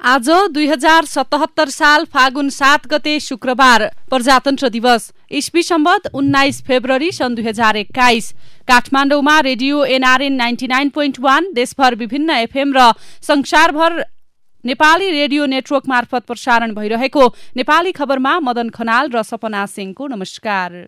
आज 2077 साल फागुन 7 गते शुक्रबार प्रजातन्त्र दिवस ईस्वी सम्वत 19 फेब्रुअरी सन् 2021। काठमाडौँमा रेडियो एनआरएन 99.1 देशभर विभिन्न एफएम र संसारभर नेपाली रेडियो नेटवर्क मार्फत प्रसारण भइरहेको नेपाली खबरमा मदन खनाल र सपना सिंहको नमस्कार।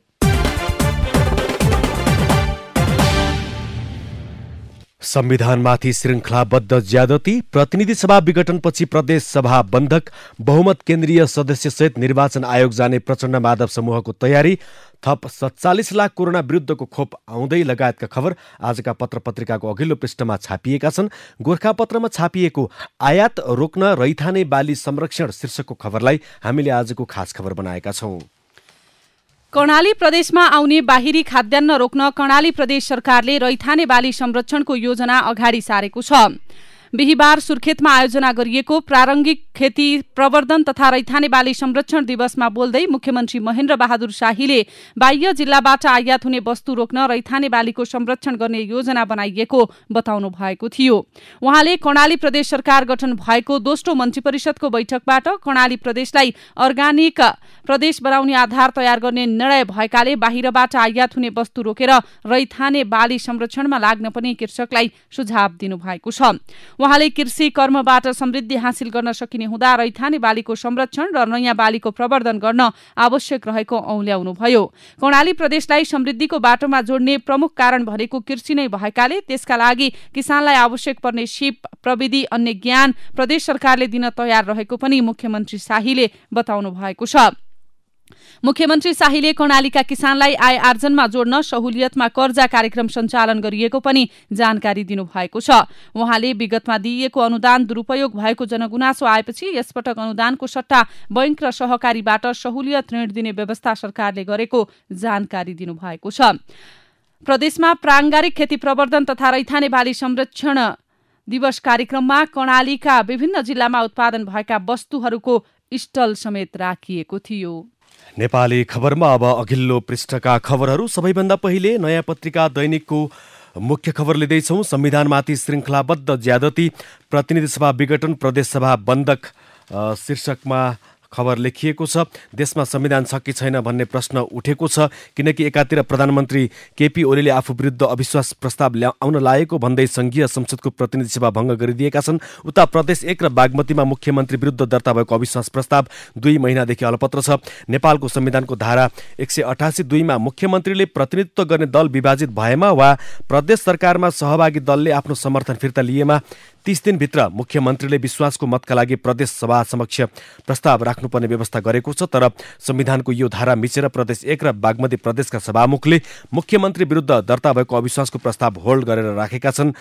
संविधानमाथि श्रृङ्खलाबद्ध ज्यादती, प्रतिनिधि सभा विघटनपछि प्रदेश सभा बन्धक, बहुमत केन्द्रीय सदस्यसहित निर्वाचन आयोग जाने प्रचण्ड माधव समूहको तयारी, थप 47 लाख कोरोना विरुद्धको खोप आउँदै लगायतका खबर आजका पत्र पत्रिकाको अघिल्लो पृष्ठमा छापिएका छन्। गोर्खापत्रमा छापिएको आयात रोक्न रैथाने बाली संरक्षण शीर्षकको खबरलाई हामीले आजको खास खबर बनाएका छौं। कर्णाली प्रदेशमा आउने बाहिरी खाद्यान्न रोक्न कर्णाली प्रदेश सरकारले रैथाने बाली संरक्षणको योजना अगाडि सारेको छ। बिहिबार सुर्खेतमा आयोजना गरिएको प्रारम्भिक खेती प्रवर्धन तथा रैथाने बाली संरक्षण दिवसमा बोल्दै मुख्यमन्त्री महेन्द्र बहादुर शाहीले बाह्य जिल्लाबाट आयात हुने वस्तु रोक्न रैथाने बालीको संरक्षण गर्ने योजना बनाइएको बताउनु भएको थियो। उहाँले कर्णाली प्रदेश सरकार गठन भएको दोस्रो मन्त्री परिषदको बैठकबाट कर्णाली प्रदेशलाई अर्गानिक प्रदेश बनाउने आधार तयार गर्ने निर्णय भएकाले बाहिरबाट आयात हुने वस्तु रोकेर रैथाने बाली संरक्षणमा लाग्न पनि कृषकलाई सुझाव दिनुभएको छ। उहाँले कृषि कर्मबाट समृद्धि हासिल गर्न सकिने हुँदा रैथाने बालीको संरक्षण र नयाँ बालीको प्रवर्धन गर्न आवश्यक रहेको औल्याउनुभयो। कर्णाली प्रदेशलाई समृद्धिको बाटोमा जोड्ने प्रमुख कारण भनेको कृषि नै भएकाले त्यसका लागि किसानलाई आवश्यक पर्ने सिप, प्रविधि, अन्य ज्ञान प्रदेश सरकारले दिन तयार रहेको पनि मुख्यमन्त्री शाहीले बताउनु भएको छ। मुख्यमन्त्री शाहीले कर्णालीका किसानलाई आय आर्जनमा जोड्न सहुलियतमा कर्जा कार्यक्रम सञ्चालन गरिएको पनि जानकारी दिनुभएको छ। उहाँले विगतमा दिइएको अनुदान दुरूपयोग भएको जनगुनासो आएपछि यसपटक अनुदानको सट्टा बैंक र सहकारीबाट सहुलियत ऋण दिने व्यवस्था सरकारले गरेको जानकारी दिनुभएको छ। प्रदेशमा प्राङ्गारिक खेती प्रवर्धन तथा रैथाने बाली संरक्षण दिवस कार्यक्रममा कर्णालीका विभिन्न जिल्लामा उत्पादन भएका वस्तुहरूको स्टल समेत राखिएको थियो। नेपाली खबरमा अब अघिल्लो पृष्ठका खबरहरू। सबैभन्दा पहिले नयाँ पत्रिका दैनिकको मुख्य खबर लिँदैछौँ। संविधानमाथि श्रृङ्खलाबद्ध ज्यादती, प्रतिनिधि सभा विघटन, प्रदेश सभा बन्धक शीर्षकमा खबर लेखिएको छ। देशमा संविधान छ कि छैन भन्ने प्रश्न उठेको छ, किनकि एकातिर प्रधानमन्त्री केपी ओलीले आफू विरुद्ध अविश्वास प्रस्ताव आउन लागेको भन्दै संघीय संसदको प्रतिनिधि सभा भङ्ग गरिदिएका छन्। उता प्रदेश 1 र बागमतीमा मुख्यमन्त्री विरुद्ध दर्ता भएको अविश्वास प्रस्ताव 2 महिनादेखि अलपत्र छ। नेपालको संविधानको धारा 188(2) मा मुख्यमन्त्रीले प्रतिनिधित्व गर्ने दल विभाजित भएमा वा प्रदेश सरकारमा सहभागी दलले आफ्नो समर्थन फिर्ता लिएमा 30 दिनभित्र मुख्यमन्त्रीले विश्वासको मतका लागि प्रदेश सभा समक्ष प्रस्ताव राख्नुपर्ने व्यवस्था गरेको छ। तर संविधानको यो धारा मिचेर प्रदेश 1 र बागमती प्रदेशका सभामुखले मुख्यमन्त्री विरुद्ध दर्ता भएको अविश्वासको प्रस्ताव होल्ड गरेर राखेका छन्।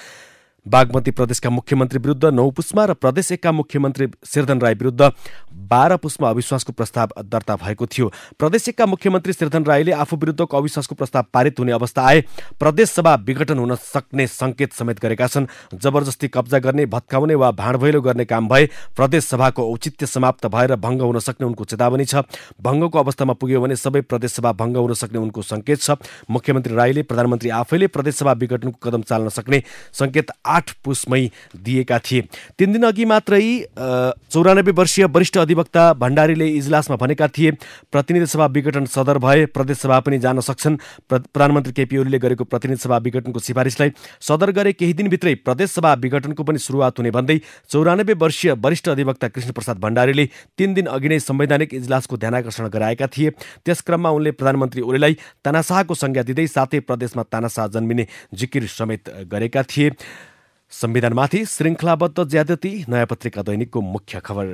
बागमती प्रदेशका मुख्यमन्त्री विरुद्ध 9 पुसमा र प्रदेश 1 का मुख्यमन्त्री शेरधन राई विरुद्ध 12 पुसमा अविश्वासको प्रस्ताव दर्ता भएको थियो। प्रदेश 1 का मुख्यमन्त्री शेरधन राईले आफू विरुद्धको अविश्वासको प्रस्ताव पारित हुने अवस्था आए प्रदेश सभा विघटन हुन सक्ने संकेत समेत गरेका छन्। जबरजस्ती कब्जा गर्ने, भत्काउने वा भाँडभैलो गर्ने काम भए प्रदेश सभाको औचित्य समाप्त भएर भङ्ग हुन सक्ने उनको चेतावनी छ। भङ्गको अवस्थामा पुग्यो भने सबै प्रदेश सभा भङ्ग हुन सक्ने उनको संकेत छ। मुख्यमन्त्री राईले प्रधानमन्त्री आफैले प्रदेश सभा विघटनको कदम चाल्न सक्ने संकेत 8 पुसमै दिएका थिए। 3 दिन अघि मात्रै 94 वर्षीय वरिष्ठ अधिवक्ता भण्डारीले इजलासमा भनेका थिए प्रतिनिधि सभा विघटन सदर भए प्रदेश सभा पनि जान सक्छन्। प्रधानमन्त्री केपी ओलीले गरेको प्रतिनिधि सभा विघटनको सिफारिसलाई सदर गरे केही दिनभित्रै प्रदेश सभा विघटनको पनि सुरुवात हुने भन्दै 94 वर्षीय वरिष्ठ अधिवक्ता कृष्णप्रसाद भण्डारीले 3 दिन अघि नै संवैधानिक इजलासको ध्यानाकर्षण गराएका थिए। त्यसक्रममा उनले प्रधानमन्त्री ओलीलाई तानाशाहको संज्ञा दिँदै साथै प्रदेशमा तानाशाह जन्मिने जिकिर समेत गरेका थिए। संविधानमाथि श्रृङ्खलाबद्ध ज्यादती, नयाँ पत्रिका दैनिकको मुख्य खबर।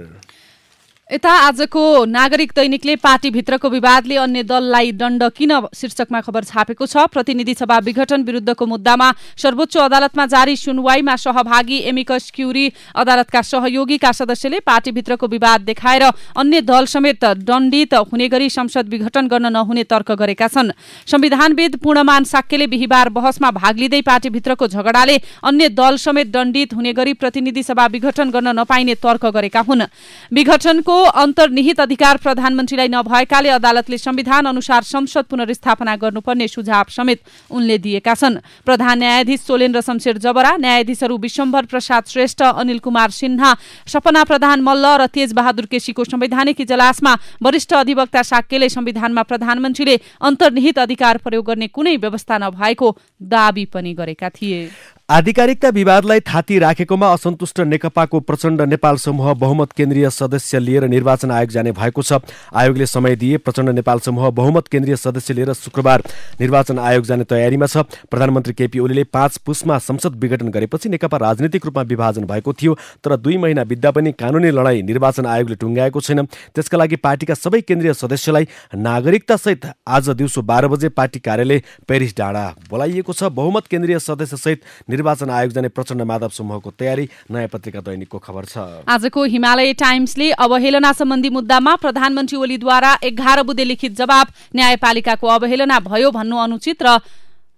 यता आजको नागरिक दैनिकले पार्टीभित्रको विवादले अन्य दललाई दण्ड किन शीर्षकमा खबर छापेको छ। प्रतिनिधि सभा विघटन विरुद्धको मुद्दामा सर्वोच्च अदालतमा जारी सुनवाईमा सहभागी एमिकस क्युरी अदालतका सहयोगीका सदस्यले पार्टीभित्रको विवाद देखाएर अन्य दल समेत दण्डित हुने गरी संसद विघटन गर्न नहुने तर्क गरेका छन्। संविधानविद पूर्णमान साक्यले बिहिबार बहसमा भाग लिँदै पार्टीभित्रको झगडाले अन्य दल समेत दण्डित हुने गरी प्रतिनिधि सभा विघटन गर्न नपाइने तर्क गरेका हुन्। विघटनको अन्तर्निहित अधिकार प्रधानमन्त्रीलाई नभएकाले अदालतले संविधान अनुसार संसद पुनर्स्थापना गर्नुपर्ने सुझाव समेत उनले दिएका छन्। प्रधान न्यायाधीश सोलेन्द्र शमशेर जबरा, न्यायाधीशहरू विश्वम्भर प्रसाद श्रेष्ठ, अनिल कुमार सिन्हा, सपना प्रधान मल्ल र तेज बहादुर केसीको संवैधानिक इजलासमा वरिष्ठ अधिवक्ता साक्यले संविधानमा प्रधानमन्त्रीले अन्तर्निहित अधिकार प्रयोग गर्ने कुनै व्यवस्था नभएको दाबी पनि गरेका थिए। आधिकारिकता विवादलाई थाती राखेकोमा असन्तुष्ट नेकपाको प्रचण्ड नेपाल समूह बहुमत केन्द्रीय सदस्य लिएर निर्वाचन आयोग जाने भएको छ। आयोगले समय दिए प्रचण्ड नेपाल समूह बहुमत केन्द्रीय सदस्य लिएर शुक्रबार निर्वाचन आयोग जाने तयारीमा छ। प्रधानमन्त्री केपी ओलीले 5 पुसमा संसद विघटन गरेपछि नेकपा राजनीतिक रूपमा विभाजन भएको थियो, तर 2 महिना बित्दा पनि कानुनी लडाईँ निर्वाचन आयोगले टुङ्गाएको छैन। त्यसका लागि पार्टीका सबै केन्द्रीय सदस्यलाई नागरिकतासहित आज दिउँसो 12 बजे पार्टी कार्यालय पेरिस डाँडा बोलाइएको छ। बहुमत केन्द्रीय सदस्यसहित निर्वाचन आयोग जाने प्रचण्ड माधव समूहको तयारी नयाँ पत्रिका दैनिकको खबर छ। आजको हिमालय टाइम्सले अवहेलना सम्बन्धी मुद्दामा प्रधानमन्त्री ओलीद्वारा 11 बुँदे लिखित जवाब, न्यायपालिकाको अवहेलना भयो भन्नु अनुचित र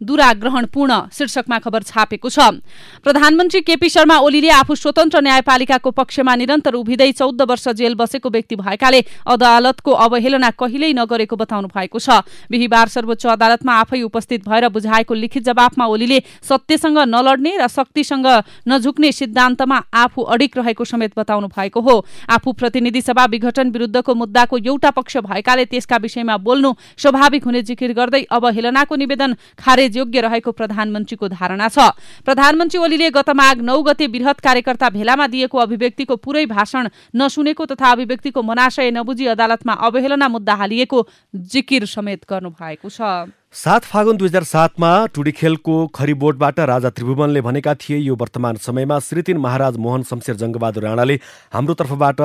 दुराग्रहणपूर्ण शीर्षकमा खबर छापेको छ। प्रधानमन्त्री केपी शर्मा ओलीले आफू स्वतन्त्र न्यायपालिकाको पक्षमा निरन्तर उभिँदै 14 वर्ष जेल बसेको व्यक्ति भएकाले अदालतको अवहेलना कहिल्यै नगरेको बताउनु भएको छ। बिहीबार सर्वोच्च अदालतमा आफै उपस्थित भएर बुझाएको लिखित जवाफमा ओलीले सत्यसँग नलड्ने र शक्तिसँग नझुक्ने सिद्धान्तमा आफू अडिग रहेको समेत बताउनु भएको हो। आफू प्रतिनिधि सभा विघटन विरुद्धको मुद्दाको एउटा पक्ष भएकाले त्यसका विषयमा बोल्नु स्वाभाविक हुने जिकिर गर्दै अवहेलनाको निवेदन खारेज योग्य रहेको प्रधानमन्त्रीको धारणा छ। प्रधानमन्त्री ओलीले गत माघ 9 गते बृहत कार्यकर्ता भेलामा दिएको अभिव्यक्तिको पुरै भाषण नसुनेको तथा अभिव्यक्तिको मनाशय नबुझी अदालतमा अवहेलना मुद्दा हालिएको जिकिर समेत गर्नु भएको छ। 7 फागुन 2007 मा टुडीखेलको खरिबोटबाट राजा त्रिभुवनले भनेका थिए, यो वर्तमान समयमा श्री 3 महाराज मोहन शमशेर जङ्गबहादुर राणाले हाम्रो तर्फबाट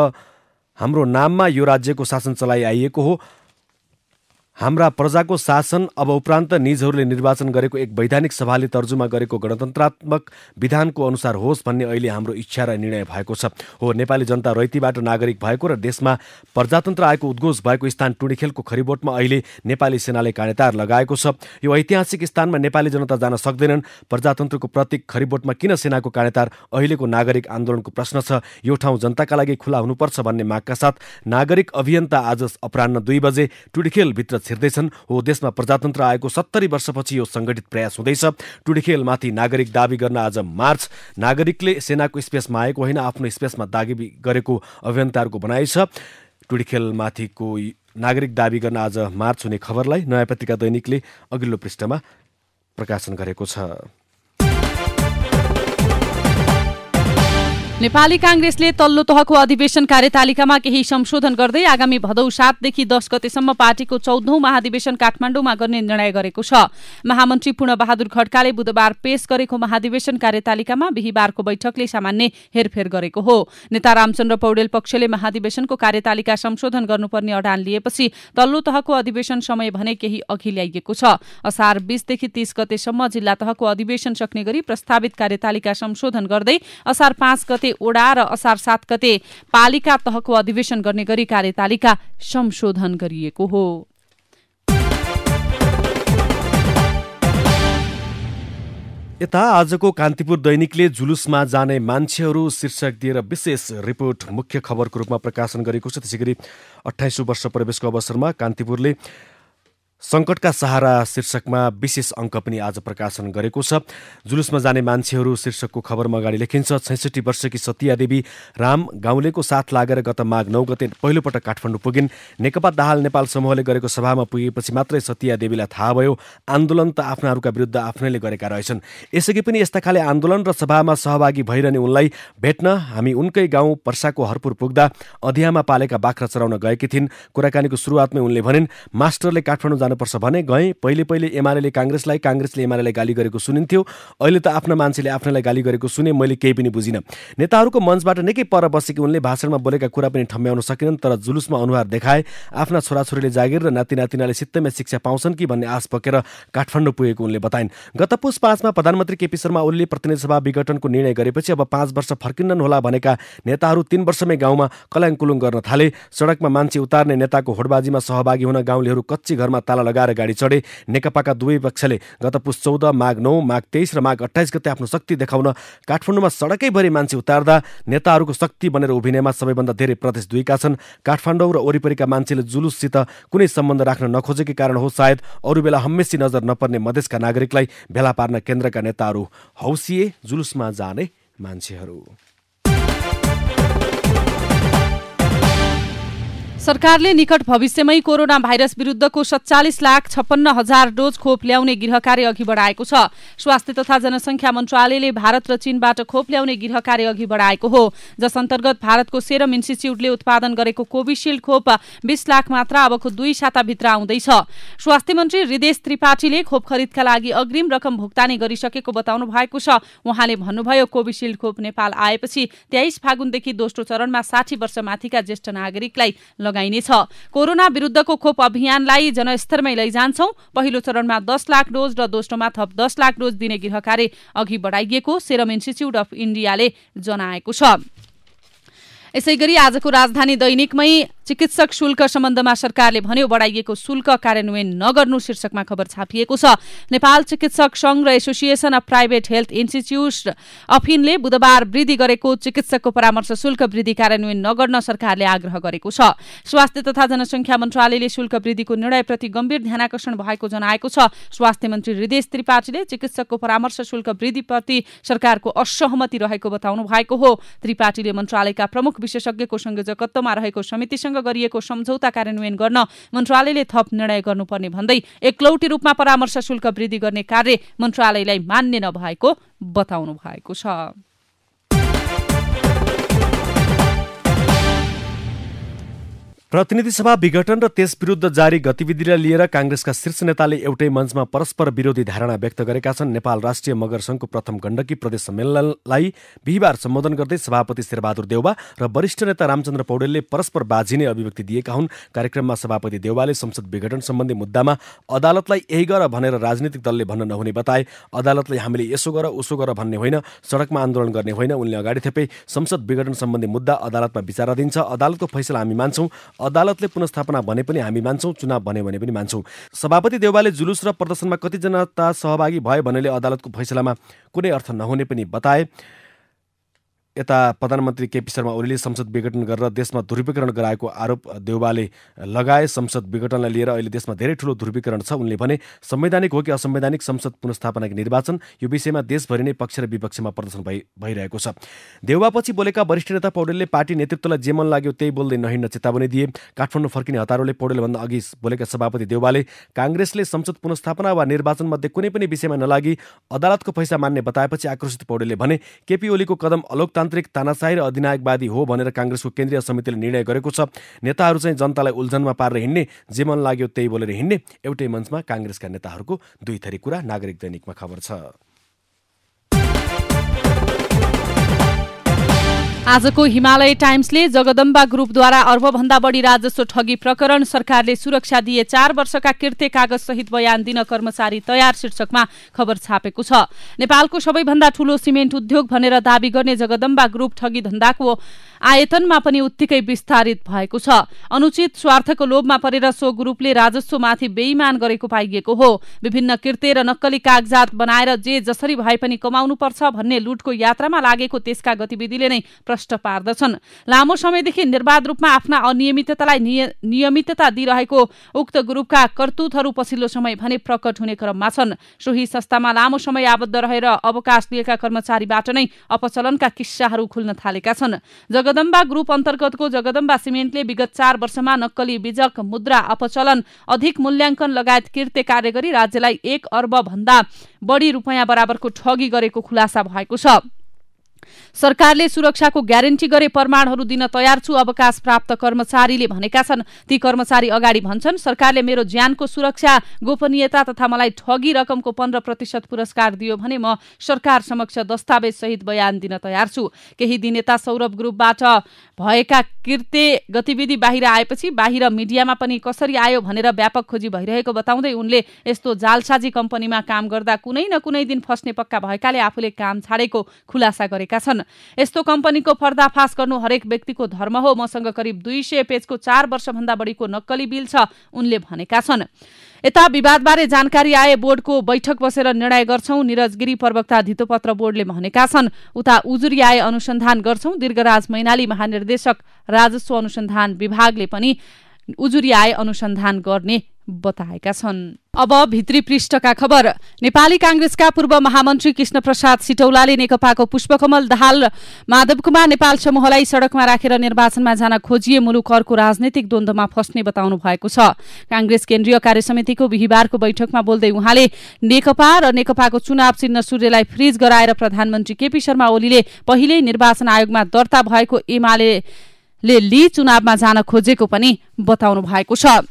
हाम्रो नाममा यो राज्यको शासन चलाइआइएको हो। हाम्रा प्रजाको शासन अब उपरान्त निजहरूले निर्वाचन गरेको एक वैधानिक सभाले तर्जुमा गरेको गणतन्त्रात्मक विधानको अनुसार होस् भन्ने अहिले हाम्रो इच्छा र निर्णय भएको छ। हो, नेपाली जनता रैतीबाट नागरिक भएको र देशमा प्रजातन्त्र आएको उद्घोष भएको स्थान टुडीखेलको खरिबोटमा अहिले नेपाली सेनाले काँडेतार लगाएको छ। यो ऐतिहासिक स्थानमा नेपाली जनता जान सक्दैनन्। प्रजातन्त्रको प्रतीक खरिबोटमा किन सेनाको काँडेतार? अहिलेको नागरिक आन्दोलनको प्रश्न छ। यो ठाउँ जनताका लागि खुला हुनुपर्छ भन्ने मागका साथ नागरिक अभियन्ता आज अपराह्न 2 बजे टुडीखेलभित्र छिर्दैछन्। हो, देशमा प्रजातन्त्र आएको 70 वर्षपछि यो संगठित प्रयास हुँदैछ। टुडीखेलमाथि नागरिक दाबी गर्न आज मार्च। नागरिकले सेनाको स्पेसमा आएको होइन, आफ्नो स्पेसमा दाबी गरेको अभियन्ताहरूको भनाइ छ। टुडीखेलमाथिको नागरिक दाबी गर्न आज मार्च हुने खबरलाई नयाँ पत्रिका दैनिकले अघिल्लो पृष्ठमा प्रकाशन गरेको छ। नेपाली कांग्रेसले तल्लो तहको अधिवेशन कार्यतालिकामा केही संशोधन गर्दै आगामी भदौ 7 देखि 10 गतेसम्म पार्टीको 14औं महाधिवेशन काठमाडौँमा गर्ने निर्णय गरेको छ। महामन्त्री पूर्णबहादुर खड्काले बुधबार पेश गरेको महाधिवेशन कार्यतालिकामा बिहीबारको बैठकले सामान्य हेरफेर गरेको हो। नेता रामचन्द्र पौडेल पक्षले महाधिवेशनको कार्यतालिका संशोधन गर्नुपर्ने अडान लिएपछि तल्लो तहको अधिवेशन समय भने केही अघि ल्याइएको छ। असार 20 देखि 30 गतेसम्म जिल्ला तहको अधिवेशन सक्ने गरी प्रस्तावित कार्यतालिका संशोधन गर्दै असार 5 गते ओडा र असार 7 गते पालिका तहको अधिवेशन गर्ने गरी कार्यतालिका संशोधन गरिएको हो। यता आजको कान्तिपुर दैनिकले जुलुसमा जाने मान्छेहरू शीर्षक दिएर विशेष रिपोर्ट मुख्य खबरको रूपमा प्रकाशन गरेको छ। त्यसैगरी 28औं वर्ष प्रवेशको अवसरमा कान्तिपुरले संकटका सहारा शीर्षकमा विशेष अङ्क पनि आज प्रकाशन गरेको छ। जुलुसमा जाने मान्छेहरू शीर्षकको खबरमा अगाडि लेखिन्छ, 66 वर्षकी सतिया देवी राम गाउँलेको साथ लागेर गत माघ 9 गते पहिलोपटक काठमाडौँ पुगिन्। नेकपा दाहाल नेपाल समूहले गरेको सभामा पुगेपछि मात्रै सतिया देवीलाई थाहा भयो आन्दोलन त आफ्नाहरूका विरुद्ध आफ्नैले गरेका रहेछन्। यसअघि पनि यस्ता खाले आन्दोलन र सभामा सहभागी भइरहने उनलाई भेट्न हामी उनकै गाउँ पर्साको हरपुर पुग्दा अधियामा पालेका बाख्रा चराउन गएकी थिइन्। कुराकानीको सुरुवातमै उनले भनिन्, मास्टरले काठमाडौँ जानुपर्छ भने गएँ। पहिले एमाले काङ्ग्रेसलाई, काङ्ग्रेसले एमालेलाई गाली गरेको सुनिन्थ्यो। अहिले त आफ्ना मान्छेले आफ्नैलाई गाली गरेको सुने, मैले केही पनि बुझिनँ। नेताहरूको मञ्चबाट निकै पर बसेकी उनले भाषणमा बोलेका कुरा पनि ठम्ब्याउन सकेनन्। तर जुलुसमा अनुहार देखाए आफ्ना छोराछोरीले जागिर र नातिनातिनाले सित्तैमा शिक्षा पाउँछन् कि भन्ने आश बोकेर काठमाडौँ पुगेको उनले बताइन्। गत पुस 5 मा प्रधानमन्त्री केपी शर्मा ओलीले प्रतिनिधि सभा विघटनको निर्णय गरेपछि अब 5 वर्ष फर्किन्नन् होला भनेका नेताहरू 3 वर्षमै गाउँमा कल्याङकुलुङ गर्न थाले। सडकमा मान्छे उतार्ने नेताको होडबाजीमा सहभागी हुन गाउँलेहरू कच्ची घरमा ताला नारा लगाएर गाडी चढे। नेकपाका दुवै पक्षले गत पुस 14, माघ 9, माघ 23 र माघ 28 गते आफ्नो शक्ति देखाउन काठमाडौँमा सडकैभरि मान्छे उतार्दा नेताहरूको शक्ति बनेर उभिनेमा सबैभन्दा धेरै प्रदेश 2 का छन्। काठमाडौँ र वरिपरिका मान्छेले जुलुससित कुनै सम्बन्ध राख्न नखोजेकै कारण हो सायद अरू बेला हमेसी नजर नपर्ने मधेसका नागरिकलाई भेला पार्न केन्द्रका नेताहरू हौसिए जुलुसमा जाने मान्छेहरू। सरकारले निकट भविष्यमै कोरोना भाइरस विरुद्धको 47,56,000 डोज खोप ल्याउने गृह कार्य अघि बढाएको छ। स्वास्थ्य तथा जनसङ्ख्या मन्त्रालयले भारत र चीनबाट खोप ल्याउने गृह कार्य अघि बढाएको हो, जस अन्तर्गत भारतको सेरम इन्स्टिच्युटले उत्पादन गरेको कोभिसिल्ड खोप 20 लाख मात्रा अबको 2 साताभित्र आउँदैछ। स्वास्थ्य मन्त्री हृदेश त्रिपाठीले खोप खरिदका लागि अग्रिम रकम भुक्तानी गरिसकेको बताउनु भएको छ। उहाँले भन्नुभयो, कोभिसिल्ड खोप नेपाल आएपछि 23 फागुनदेखि दोस्रो चरणमा 60 वर्ष माथिका ज्येष्ठ नागरिकलाई लगाइनेछ। कोरोना विरुद्धको खोप अभियानलाई जनस्तरमै लैजान्छौं। पहिलो चरणमा 10 लाख डोज र दोस्रोमा थप 10 लाख डोज दिने गृह कार्य अघि बढाइएको सेरम इन्स्टिच्युट अफ इन्डियाले जनाएको छ। यसैगरी आजको राजधानी दैनिकमै चिकित्सक शुल्क सम्बन्धमा सरकारले भन्यो, बढाइएको शुल्क कार्यान्वयन नगर्नु शीर्षकमा खबर छापिएको छ। नेपाल चिकित्सक संघ र association of private health institute अफिनले बुधबार वृद्धि गरेको चिकित्सकको परामर्श शुल्क वृद्धि कार्यान्वयन नगर्न सरकारले आग्रह गरेको छ। स्वास्थ्य तथा जनसङ्ख्या मन्त्रालयले शुल्क वृद्धिको निर्णयप्रति गम्भीर ध्यानाकर्षण भएको जनाएको छ। स्वास्थ्य मन्त्री हृदेश त्रिपाठीले चिकित्सकको परामर्श शुल्क वृद्धिप्रति सरकारको असहमति रहेको बताउनु भएको हो। त्रिपाठीले मन्त्रालयका प्रमुख विशेषज्ञको संयोजकत्वमा रहेको समितिसँग गरिएको सम्झौता कार्यान्वयन गर्न मन्त्रालयले थप निर्णय गर्नुपर्ने भन्दै एकलौटी रूपमा परामर्श शुल्क वृद्धि गर्ने कार्य मन्त्रालयलाई मान्य नभएको बताउनु भएको छ। प्रतिनिधि सभा विघटन र त्यस विरुद्ध जारी गतिविधिलाई लिएर कांग्रेसका शीर्ष नेताले एउटै मञ्चमा परस्पर विरोधी धारणा व्यक्त गरेका छन्। नेपाल राष्ट्रिय मगर संघको प्रथम गण्डकी प्रदेश सम्मेलनलाई बिहिबार सम्बोधन गर्दै सभापति शेरबहादुर देउवा र वरिष्ठ नेता रामचन्द्र पौडेलले परस्पर बाजिने अभिव्यक्ति दिएका हुन्। कार्यक्रममा सभापति देउवाले संसद विघटन सम्बन्धी मुद्दामा अदालतलाई यही गर भनेर राजनीतिक दलले भन्न नहुने बताए। अदालतले हामीले यसो गर उसो गर भन्ने होइन, सडकमा आन्दोलन गर्ने होइन। उनले अगाडि थपे, संसद विघटन सम्बन्धी मुद्दा अदालतमा विचाराधीन छ। अदालतको फैसला हामी मान्छौं। अदालतले पुनर्स्थापना भने पनि हामी मान्छौं, चुनाव भने पनि मान्छौं। सभापति देउवाले जुलुस र प्रदर्शनमा कति जनता सहभागी भए भनेले अदालतको फैसलामा कुनै अर्थ नहुने पनि बताए। यता प्रधानमन्त्री केपी शर्मा ओलीले संसद विघटन गरेर देशमा ध्रुवीकरण गराएको आरोप देउवाले लगाए। संसद विघटनलाई लिएर अहिले देशमा धेरै ठूलो ध्रुवीकरण छ। उनले भने, संवैधानिक हो कि असंवैधानिक संसद पुनर्स्थापनाको निर्वाचन, यो विषयमा देशभरि नै पक्ष र विपक्षमा प्रदर्शन भइरहेको छ। देउवापछि बोलेका वरिष्ठ नेता पौडेलले पार्टी नेतृत्वलाई जे मन लाग्यो त्यही बोल्दै नहिँड्न चेतावनी दिए। काठमाडौँ फर्किने हतारोले पौडेलभन्दा अघि बोलेका सभापति देउवाले कांग्रेसले संसद पुनर्स्थापना वा निर्वाचन मध्ये कुनै पनि विषयमा नलागी अदालतको फैसला मान्ने बताएपछि आक्रोशित पौडेलले भने, केपी ओलीको कदम अलोकतान्त्रिक, तानाशाही र अधिनायकवादी हो भनेर कांग्रेसको केन्द्रीय समितिले निर्णय गरेको छ। नेताहरू चाहिँ जनतालाई उल्झनमा पारेर हिँड्ने, जे मन लाग्यो त्यही बोलेर हिँड्ने। एउटै मञ्चमा कांग्रेसका नेताहरूको दुई थरी कुरा नागरिक दैनिकमा खबर छ। आजको हिमालय टाइम्सले जगदम्बा ग्रुपद्वारा अर्बभन्दा बढी राजस्व ठगी प्रकरण, सरकारले सुरक्षा दिए 4 वर्षका किर्ते कागज सहित बयान दिन कर्मचारी तयार शीर्षकमा खबर छापेको छ। नेपालको सबैभन्दा ठूलो सिमेन्ट उद्योग भनेर दाबी गर्ने जगदम्बा ग्रुप ठगी धन्दाको आयतनमा पनि उत्तिकै विस्तारित भएको छ। अनुचित स्वार्थको लोभमा परेर सो ग्रुपले राजस्वमाथि बेइमान गरेको पाइएको हो। विभिन्न किर्ते र नक्कली कागजात बनाएर जे जसरी भए पनि कमाउनुपर्छ भन्ने लुटको यात्रामा लागेको त्यसका गतिविधिले नै प्रश्न पार्दछन्। लामो समयदेखि निर्वाध रूपमा आफ्ना अनियमिततालाई नियमितता दिइरहेको उक्त ग्रुपका करतुतहरू पछिल्लो समय भने प्रकट हुने क्रममा छन्। सोही संस्थामा लामो समय आबद्ध रहेर अवकाश लिएका कर्मचारीबाट नै अपचलनका किस्साहरू खुल्न थालेका छन्। जगदम्बा ग्रुप अन्तर्गतको जगदम्बा सिमेन्टले विगत 4 वर्षमा नक्कली बीजक, मुद्रा अपचलन, अधिक मूल्याङ्कन लगायत किर्ते कार्य गरी राज्यलाई 1 अर्ब भन्दा बढी रुपैयाँ बराबरको ठगी गरेको खुलासा भएको छ। सरकारले सुरक्षाको ग्यारेन्टी गरे प्रमाणहरू दिन तयार छु, अवकाश प्राप्त कर्मचारीले भनेका छन्। ती कर्मचारी अगाडि भन्छन्, सरकारले मेरो ज्यानको सुरक्षा, गोपनीयता तथा मलाई ठगी रकमको 15% पुरस्कार दियो भने म सरकार समक्ष दस्तावेज सहित बयान दिन तयार छु। केही दिन यता सौरभ ग्रुपबाट भएका किर्ते गतिविधि बाहिर आएपछि बाहिर मिडियामा पनि कसरी आयो भनेर व्यापक खोजी भइरहेको बताउँदै उनले यस्तो जालसाजी कम्पनीमा काम गर्दा कुनै न कुनै दिन फस्ने पक्का भएकाले आफूले काम छाडेको खुलासा गरेका छन्। यस्तो कम्पनीको पर्दाफास गर्नु हरेक व्यक्तिको धर्म हो। मसँग करिब 200 पेजको 4 वर्षभन्दा बढीको नक्कली बिल छ, उनले भनेका छन्। यता विवादबारे जानकारी आए बोर्डको बैठक बसेर निर्णय गर्छौं निरज गिरी प्रवक्ता धितोपत्र बोर्डले भनेका छन्। उता उजुरी आए अनुसन्धान गर्छौं दीर्घराज मैनाली महानिर्देशक राजस्व अनुसन्धान विभागले पनि उजुरी आए अनुसन्धान गर्ने बताएका छन्। अब भित्री पृष्ठका खबर। नेपाली कांग्रेसका पूर्व महामन्त्री कृष्ण प्रसाद सिटौलाले नेकपाको पुष्पकमल दाहाल माधव कुमार नेपाल समूहलाई सड़कमा राखेर निर्वाचनमा जान खोजिए मुलुक अर्को राजनैतिक द्वन्द्वमा फस्ने बताउनु भएको छ। कांग्रेस केन्द्रीय कार्यसमितिको बिहीबारको बैठकमा बोल्दै उहाँले नेकपा र नेकपाको चुनाव चिन्ह सूर्यलाई फ्रिज गराएर प्रधानमन्त्री केपी शर्मा ओलीले पहिल्यै निर्वाचन आयोगमा दर्ता भएको एमाले चुनावमा जान खोजेको पनि बताउनु भएको छ।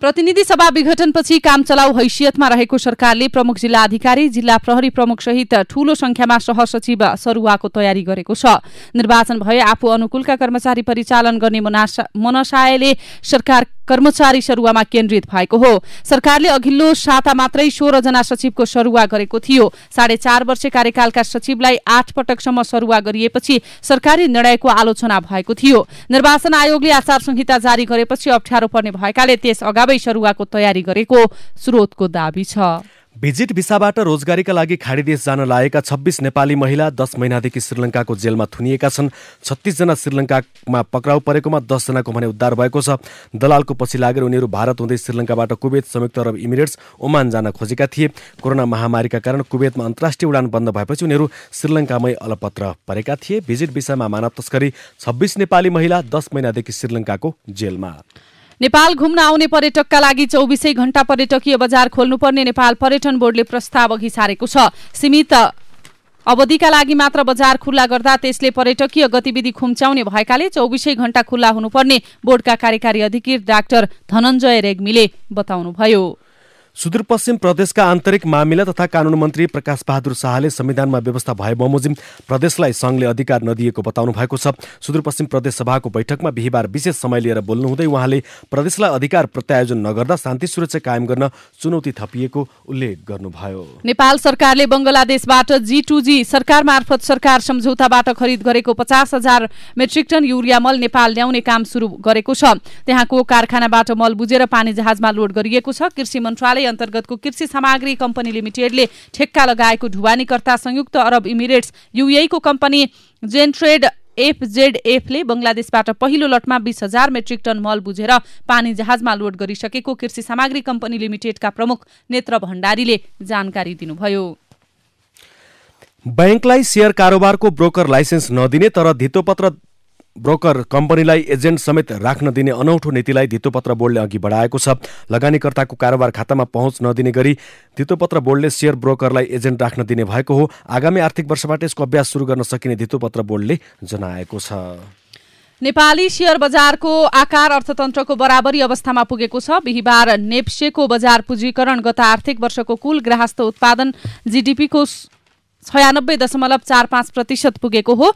प्रतिनिधि सभा विघटनपछि काम चलाउ हैसियतमा रहेको सरकारले प्रमुख जिल्ला अधिकारी जिल्ला प्रहरी प्रमुख सहित ठूलो संख्यामा सहसचिव सरुवाको तयारी गरेको छ। निर्वाचन भए आफू अनुकूलका कर्मचारी परिचालन गर्ने मनसायले सरकार कर्मचारी सरुवामा केन्द्रित भएको हो। सरकारले अघिल्लो साता मात्रै 16 जना सचिवको सरुवा गरेको थियो। 4.5 वर्ष कार्यकालका सचिवलाई 8 पटकसम्म सरुवा गरिएपछि सरकारी निर्णयको आलोचना भएको थियो। निर्वाचन आयोगले आचार संहिता जारी गरेपछि अप्ठ्यारो पर्ने भएकाले त्यस अगावै सरुवाको तयारी गरेको स्रोतको दाबी छ। भिजिट भिसाबाट रोजगारीका लागि खाडी देश जान लागेका 26 नेपाली महिला 10 महिनादेखि श्रीलङ्काको जेलमा थुनिएका छन्। 36 जना श्रीलङ्कामा पक्राउ परेकोमा 10 जनाको भने उद्धार भएको छ। दलालको पछि लागेर उनीहरू भारत हुँदै श्रीलङ्काबाट कुवेत, संयुक्त अरब इमिरेट्स, ओमान जान खोजेका थिए। कोरोना महामारीका कारण कुवेतमा अन्तर्राष्ट्रिय उडान बन्द भएपछि उनीहरू श्रीलङ्कामै अलपत्र परेका थिए। भिजिट भिसामा मानव तस्करी 26 नेपाली महिला 10 महिनादेखि श्रीलङ्काको जेलमा। नेपाल घुम्न आउने पर्यटकका लागि 24 घण्टा पर्यटकीय बजार खोल्नुपर्ने नेपाल पर्यटन बोर्डले प्रस्ताव अघि सारेको छ। सीमित अवधिका लागि मात्र बजार खुल्ला गर्दा त्यसले पर्यटकीय गतिविधि खुम्च्याउने भएकाले 24 घण्टा खुल्ला हुनुपर्ने बोर्डका कार्यकारी अधिकृत डाक्टर धनञ्जय रेग्मीले बताउनुभयो। सुदूरपश्चिम प्रदेशका आन्तरिक मामिला तथा कानून मन्त्री प्रकाश बहादुर शाहले संविधानमा व्यवस्था भए बमोजिम प्रदेशलाई संघले अधिकार नदिएको बताउनु भएको छ। सुदूरपश्चिम प्रदेश सभाको बैठकमा बिहीबार विशेष समय लिएर बोल्नुहुँदै उहाँले प्रदेशलाई अधिकार प्रत्यायोजन नगर्दा शान्ति सुरक्षा कायम गर्न चुनौती थपिएको उल्लेख गर्नुभयो। नेपाल सरकारले बंगलादेशबाट G2G सरकार मार्फत सरकार सम्झौताबाट खरिद गरेको 50,000 मेट्रिक टन युरिया मल नेपाल ल्याउने काम सुरु गरेको छ। त्यहाँको कारखानाबाट मल बुझेर पानी जहाजमा लोड गरिएको छ। कृषि मन्त्रालय अन्तर्गतको कृषि सामग्री कम्पनी लिमिटेडले ठेक्का लगाएको ढुवानीकर्ता संयुक्त अरब इमिरेट्स UAE को कम्पनी जेनट्रेड FZF ले बंगलादेशबाट पहिलो लटमा 20,000 मेट्रिक टन मल बुझेर पानी जहाजमा लोड गरिसकेको कृषि सामग्री कम्पनी लिमिटेडका प्रमुख नेत्र भण्डारीले जानकारी दिनुभयो। बैंकलाई शेयर कारोबारको ब्रोकर लाइसेन्स नदिने तर धितोपत्र ब्रोकर कम्पनीलाई एजेन्ट समेत राख्न दिने अनौठो नीतिलाई धितोपत्र बोर्डले अघि बढाएको छ। लगानीकर्ताको कारोबार खातामा पहुँच नदिने गरी धितोपत्र बोर्डले शेयर ब्रोकरलाई एजेन्ट राख्न दिने भएको हो। आगामी आर्थिक वर्षबाट यसको अभ्यास सुरु गर्न सकिने धितोपत्र बोर्डले जनाएको छ। नेपाली शेयर बजारको आकार अर्थतन्त्रको बराबरी अवस्थामा पुगेको छ। बिहीबार नेप्सेको बजार पुँजीकरण गत आर्थिक वर्षको कुल ग्राहस्थ उत्पादन GDP को 96.45% पुगेको हो।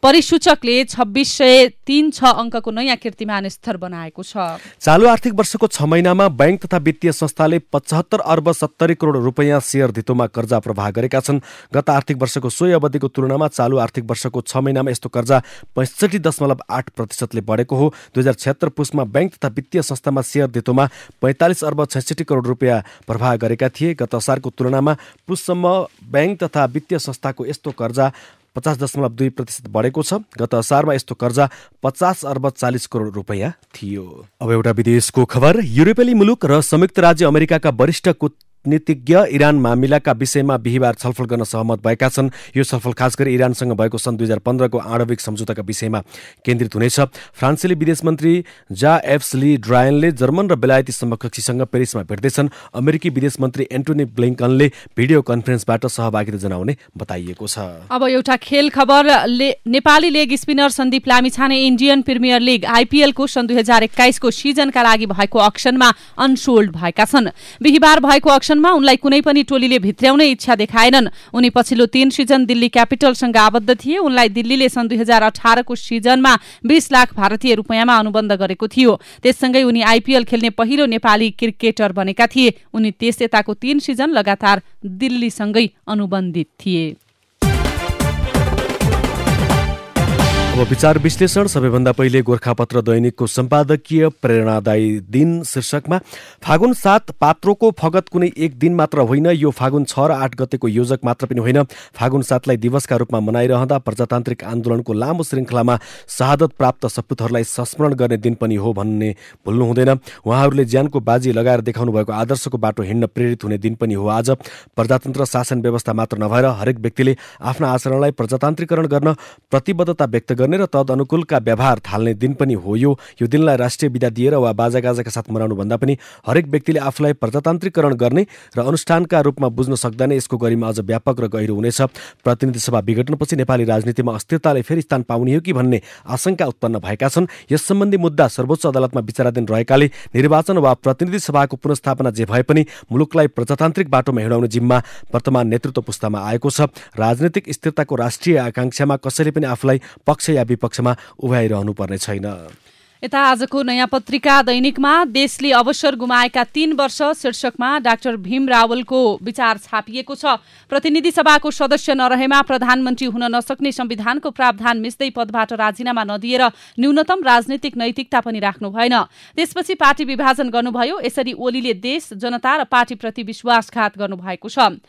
परिसूचकले 2603 अङ्कको नयाँ कीर्तिमान स्तर बनाएको छ। चालु आर्थिक वर्षको 6 महिनामा बैंक तथा वित्तीय संस्थाले 75 अर्ब 70 करोड रुपैयाँ शेयर धितोमा कर्जा प्रवाह गरेका छन्। गत आर्थिक वर्षको सोही अवधिको तुलनामा चालु आर्थिक वर्षको 6 महिनामा यस्तो कर्जा 65.8% ले बढेको हो। 2076 पुसमा बैंक तथा वित्तीय संस्थामा शेयर धितोमा 45 अर्ब 66 करोड रुपैयाँ प्रवाह गरेका थिए। गत असारको तुलनामा पुससम्म बैंक तथा वित्तीय संस्थाको यस्तो कर्जा 50.2% बढेको छ। गत असारमा यस्तो कर्जा 50 अर्ब 40 करोड रुपैयाँ थियो। अब एउटा विदेशको खबर। युरोपेली मुलुक र संयुक्त राज्य अमेरिकाका वरिष्ठ कूटनीतिज्ञ इरान मामिलाका विषयमा बिहीबार छलफल गर्न सहमत भएका छन्। यो छलफल खास गरी इरानसँग भएको सन् 2015 को आणविक सम्झौताका विषयमा केन्द्रित हुनेछ। फ्रान्सेली विदेश मन्त्री जा-एभ्स ली ड्रायनले जर्मन र बेलायती समकक्षीसँग पेरिसमा भेट्दैछन्। अमेरिकी विदेश मन्त्री एन्टोनी ब्लिङ्कनले भिडियो कन्फरेन्सबाट सहभागिता जनाउने बताइएको छ। अब एउटा खेल खबर। Nepali leg spinner Sandeep Lamichhane Indian premier league IPL को सन् 2021 को सिजनका लागि भएको अक्सनमा अनसोल्ड भएका छन्। बिहीबार भएको अक्सनमा उनलाई कुनै पनि टोलीले भित्र्याउने इच्छा देखाएनन्। उनी पछिल्लो 3 सिजन दिल्ली क्यापिटलसँग आबद्ध थिए। उनलाई दिल्लीले सन् 2018 को सिजनमा 20 लाख भारतीय रुपैयाँमा अनुबन्ध गरेको थियो। त्यससँगै उनी IPL खेल्ने पहिलो नेपाली क्रिकेटर बनेका थिए। उनी त्यस यताको 3 सिजन लगातार दिल्लीसँगै अनुबन्धित थिए। अब विचार विश्लेषण। सबैभन्दा पहिले गोरखापत्र दैनिकको सम्पादकीय प्रेरणादायी दिन शीर्षकमा फागुन 7 पात्रोको फगत कुनै एक दिन मात्र होइन, यो फागुन 6 र 8 गतेको योजक मात्र पनि होइन। फागुन 7 लाई दिवसका रूपमा मनाइरहँदा प्रजातान्त्रिक आन्दोलनको लामो श्रृङ्खलामा शहादत प्राप्त सपूतहरूलाई संस्मरण गर्ने दिन पनि हो भन्ने भुल्नु हुँदैन। उहाँहरूले ज्यानको बाजी लगाएर देखाउनु भएको आदर्शको बाटो हिँड्न प्रेरित हुने दिन पनि हो आज। प्रजातन्त्र शासन व्यवस्था मात्र नभएर हरेक व्यक्तिले आफ्ना आचरणलाई प्रजातान्त्रिकरण गर्न प्रतिबद्धता व्यक्त गर्ने र तदअनुकूलका व्यवहार थाल्ने दिन पनि हो। यो दिनलाई राष्ट्रिय बिदा दिएर वा बाजागाजाका साथ मनाउनु भन्दा पनि हरेक व्यक्तिले आफूलाई प्रजातान्त्रिकरण गर्ने र अनुष्ठानका रूपमा बुझ्न सक्दा नै यसको गरिमा अझ व्यापक र गहिरो हुनेछ। प्रतिनिधि सभा विघटनपछि नेपाली राजनीतिमा अस्थिरताले फेरि स्थान पाउने हो कि भन्ने आशंका उत्पन्न भएका छन्। यस सम्बन्धी मुद्दा सर्वोच्च अदालतमा विचाराधीन रहेकाले निर्वाचन वा प्रतिनिधि सभाको पुनर्स्थापना जे भए पनि मुलुकलाई प्रजातान्त्रिक बाटोमा हिँडाउने जिम्मा वर्तमान नेतृत्व पुस्तामा आएको छ। राजनीतिक स्थिरताको राष्ट्रिय आकांक्षामा कसैले पनि आफूलाई पक्ष या विपक्षमा उभ्याइरहनु पर्ने छैन। यता आजको नयाँ पत्रिका दैनिकमा देशले अवसर गुमाएका 3 वर्ष शीर्षकमा डाक्टर भीम रावलको विचार छापिएको छ। प्रतिनिधि सभाको सदस्य नरहेमा प्रधानमन्त्री हुन नसक्ने संविधानको प्रावधान मिच्दै पदबाट राजीनामा नदिएर न्यूनतम राजनीतिक नैतिकता पनि राख्नु भएन। त्यसपछि पार्टी विभाजन गर्नुभयो। यसरी ओलीले देश, जनता र पार्टीप्रति विश्वासघात गर्नुभएको छ।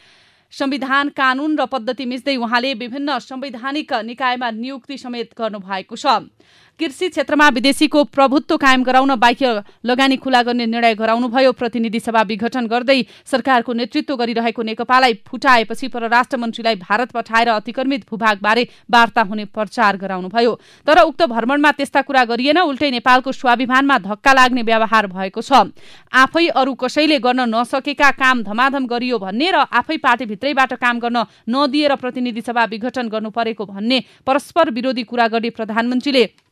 संविधान, कानून र पद्धति मिच्दै उहाँले विभिन्न संवैधानिक निकायमा नियुक्ति समेत गर्नुभएको छ। कृषि क्षेत्रमा विदेशीको प्रभुत्व कायम गराउन बाह्य लगानी खुला गर्ने निर्णय गराउनुभयो। प्रतिनिधि सभा विघटन गर्दै सरकारको नेतृत्व गरिरहेको नेकपालाई फुटाएपछि परराष्ट्र मन्त्रीलाई भारत पठाएर अतिक्रमित भूभागबारे वार्ता हुने प्रचार गराउनुभयो। तर उक्त भ्रमणमा त्यस्ता कुरा गरिएन। उल्टै नेपालको स्वाभिमानमा धक्का लाग्ने व्यवहार भएको छ। आफै अरू कसैले गर्न नसकेका काम धमाधम गरियो भन्ने र आफै पार्टीभित्रैबाट काम गर्न नदिएर प्रतिनिधि सभा विघटन गर्नु परेको भन्ने परस्पर विरोधी कुरा गर्ने प्रधानमन्त्रीले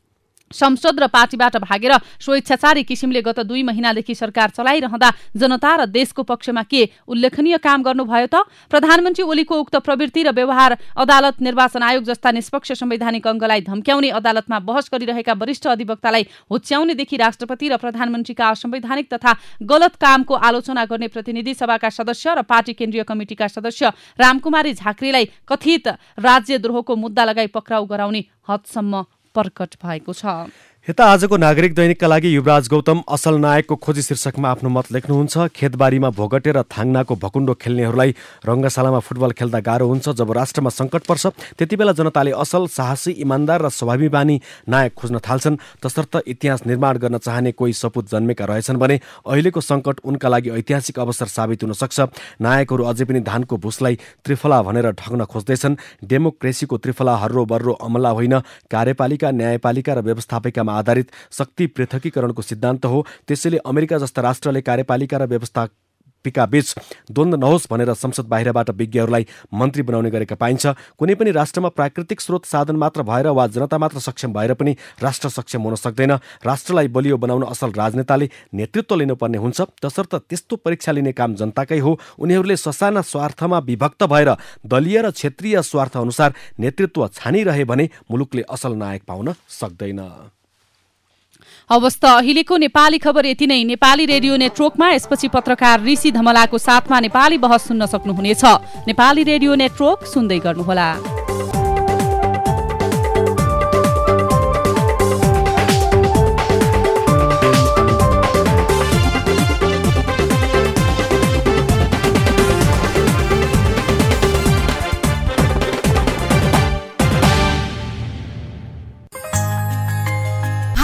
संसद र पार्टीबाट भागेर स्वेच्छाचारी किसिमले गत 2 महिनादेखि सरकार चलाइरहँदा जनता र देशको पक्षमा के उल्लेखनीय काम गर्नुभयो त? प्रधानमन्त्री ओलीको उक्त प्रवृत्ति र व्यवहार अदालत, निर्वाचन आयोग जस्ता निष्पक्ष संवैधानिक अङ्गलाई धम्क्याउने, अदालतमा बहस गरिरहेका वरिष्ठ अधिवक्तालाई होच्याउनेदेखि राष्ट्रपति र प्रधानमन्त्रीका असंवैधानिक तथा गलत कामको आलोचना गर्ने प्रतिनिधि सभाका सदस्य र पार्टी केन्द्रीय कमिटिका सदस्य रामकुमारी झाँक्रीलाई कथित राज्यद्रोहको मुद्दा लगाई पक्राउ गराउने हदसम्म प्रकट भएको छ। यता आजको नागरिक दैनिकका लागि युवराज गौतम असल नायकको खोजी शीर्षकमा आफ्नो मत लेख्नुहुन्छ। खेतबारीमा भोगटे र थाङ्नाको भकुण्डो खेल्नेहरूलाई रङ्गशालामा फुटबल खेल्दा गाह्रो हुन्छ। जब राष्ट्रमा सङ्कट पर्छ त्यति बेला जनताले असल, साहसी, इमान्दार र स्वाभिमानी नायक खोज्न थाल्छन्। तसर्थ इतिहास निर्माण गर्न चाहने कोही सपुत जन्मेका रहेछन् भने अहिलेको सङ्कट उनका लागि ऐतिहासिक अवसर साबित हुन सक्छ। नायकहरू अझै पनि धानको भुसलाई त्रिफला भनेर ठग्न खोज्दैछन्। डेमोक्रेसीको त्रिफला हर्रो बर्रो अमला होइन, कार्यपालिका, न्यायपालिका र व्यवस्थापिकामा आधारित शक्ति पृथकीकरणको सिद्धान्त हो। त्यसैले अमेरिका जस्ता राष्ट्रले कार्यपालिका र व्यवस्थापिका बीच द्वन्द्व नहोस् भनेर संसद बाहिरबाट विज्ञहरूलाई मन्त्री बनाउने गरेका पाइन्छ। कुनै पनि राष्ट्रमा प्राकृतिक स्रोत साधन मात्र भएर वा जनता मात्र सक्षम भएर पनि राष्ट्र सक्षम हुन सक्दैन। राष्ट्रलाई बलियो बनाउन असल राजनेताले नेतृत्व लिनुपर्ने हुन्छ। तसर्थ त्यस्तो परीक्षा लिने काम जनताकै हो। उनीहरूले ससाना स्वार्थमा विभक्त भएर दलीय र क्षेत्रीय स्वार्थ अनुसार नेतृत्व छानिरहे भने मुलुकले असल नायक पाउन सक्दैन। हवस् त अहिलेको नेपाली खबर यति नै। नेपाली रेडियो नेटवर्कमा यसपछि पत्रकार ऋषि धमलाको साथमा नेपाली बहस सुन्न सक्नुहुनेछ। नेपाली रेडियो नेटवर्क सुन्दै गर्नुहोला।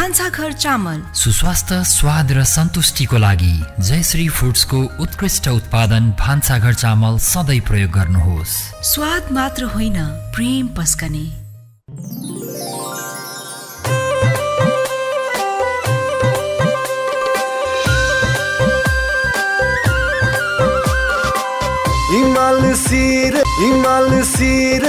भान्साघर चामल, सुस्वास्थ्य, स्वाद र सन्तुष्टिको लागि जयश्री फुड्सको उत्कृष्ट उत्पादन भान्साघर चामल सधैँ प्रयोग गर्नुहोस्। स्वाद मात्र होइन, प्रेम पस्कने। हिमाल सिर